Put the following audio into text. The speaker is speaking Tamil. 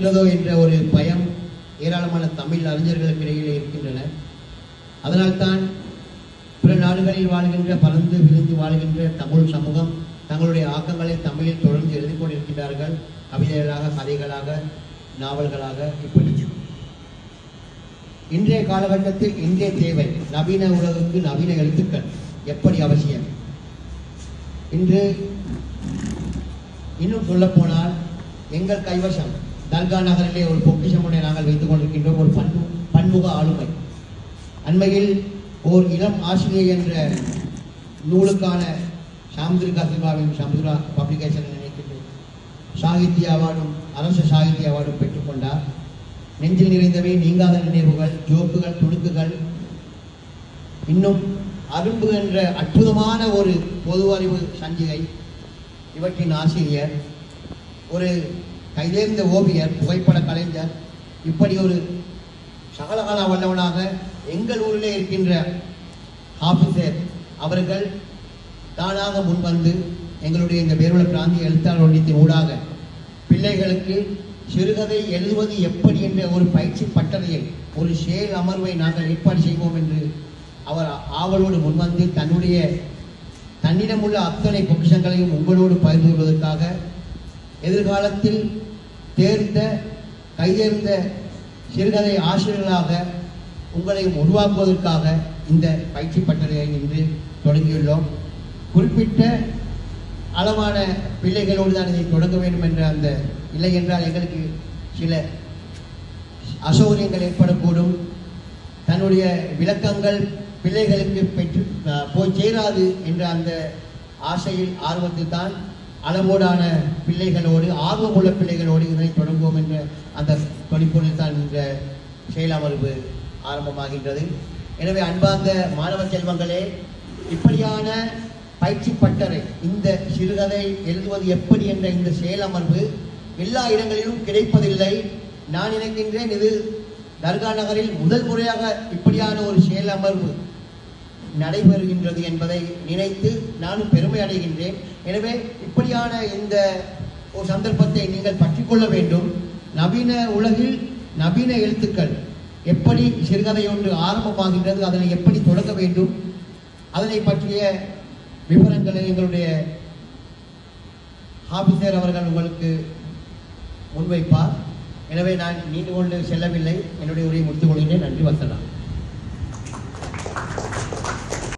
விடுகின்றதோ என்ற ஒரு பயம் ஏராளமான தமிழ் அறிஞர்களுக்கு இடையிலே இருக்கின்றன. அதனால்தான் பிற நாடுகளில் வாழ்கின்ற பறந்து விரிந்து வாழ்கின்ற தமிழ் சமூகம் தங்களுடைய ஆக்கங்களை தமிழில் தொடர்ந்து எழுதி கொண்டிருக்கின்றார்கள். கவிதைகளாக, கதைகளாக, நாவல்களாக. இப்படி இன்றைய காலகட்டத்தில் இன்றைய தேவை நவீன உலகுக்கு நவீன எழுத்துக்கள் எப்படி அவசியம். இன்று இன்னும் சொல்ல போனால் எங்கள் கைவசம் தர்கா நகரிலே ஒரு பொக்கிஷம் ஒன்றை நாங்கள் வைத்துக் கொண்டிருக்கின்றோம். ஒரு பன்முக ஆளுமை. அண்மையில் ஓர் இளம் ஆசிரியர் என்ற நூலுக்கான சாமுதிரிகா சில்வாவின் சாமுதிரா பப்ளிகேஷன் நினைக்கின்றேன் சாகித்ய அவார்டும் அரசு சாகித்ய அவார்டும் பெற்றுக்கொண்டார். நெஞ்சில் நிறைந்தவை, நீங்காத நினைவுகள், ஜோக்குகள், துணுக்குகள், இன்னும் அரும்பு என்ற அற்புதமான ஒரு பொது அறிவு சஞ்சிகை. இவற்றின் ஆசிரியர் ஒரு கைதேர்ந்த ஓவியர், புகைப்பட கலைஞர். இப்படி ஒரு சகலகலா வல்லவனாக எங்கள் ஊரிலே இருக்கின்ற ஆபிசர் அவர்கள் தானாக முன்வந்து எங்களுடைய இந்த பேருள பிராந்திய எழுத்தாளர் ஒன்றியத்தின் ஊடாக பிள்ளைகளுக்கு சிறுகதை எழுதுவது எப்படி என்ற ஒரு பயிற்சி பட்டறையை, ஒரு செயல் அமர்வை நாங்கள் ஏற்பாடு செய்வோம் என்று அவர் ஆவலோடு முன்வந்து தன்னிடமுள்ள அத்தனை பொக்கிஷங்களையும் உங்களோடு பகிர்ந்து கொள்வதற்காக எதிர்காலத்தில் தேர்ந்த கைதேர்ந்த சிறுகதை ஆசிரியர்களாக உங்களையும் உருவாக்குவதற்காக இந்த பயிற்சி பட்டறையை இன்று தொடங்கியுள்ளோம். குறிப்பிட்ட அளவான பிள்ளைகளோடு தான் இதை தொடங்க வேண்டும் என்ற அந்த இல்லை என்றால் எங்களுக்கு சில அசௌகரியங்கள் ஏற்படக்கூடும். தன்னுடைய விளக்கங்கள் பிள்ளைகளுக்கு போய் சேராது என்ற அந்த ஆசையில் ஆர்வத்தில் தான் அளவோடான பிள்ளைகளோடு, ஆர்வமுள்ள பிள்ளைகளோடு இதனை தொடங்குவோம் என்ற அந்த தொழிற்பொருள் தான் இந்த செயலமர்வு ஆரம்பமாகின்றது. எனவே அன்பார்ந்த மாணவ செல்வங்களே, இப்படியான பயிற்சி பட்டறை, இந்த சிறுகதை எழுதுவது எப்படி என்ற இந்த செயலமர்வு எல்லா இடங்களிலும் கிடைப்பதில்லை. நான் நினைக்கின்றேன் இது தர்கா நகரில் முதல் முறையாக இப்படியான ஒரு செயலமர்வு நடைபெறுகின்றது என்பதை நினைத்து நானும் பெருமை அடைகின்றேன். எனவே இப்படியான இந்த ஒரு சந்தர்ப்பத்தை நீங்கள் பற்றிக்கொள்ள வேண்டும். நவீன உலகில் நவீன எழுத்துக்கள் எப்படி சிறுகதை ஒன்று ஆரம்பமாகின்றது, அதனை எப்படி தொடங்க வேண்டும், அதனை பற்றிய விவரங்களை எங்களுடைய ஆபிசர் அவர்கள் உங்களுக்கு முன்வைப்பார். எனவே நான் நீண்டு கொண்டு செல்லவில்லை, என்னுடைய உரையை முடித்துக் கொள்கிறேன். நன்றி, வசலாம்.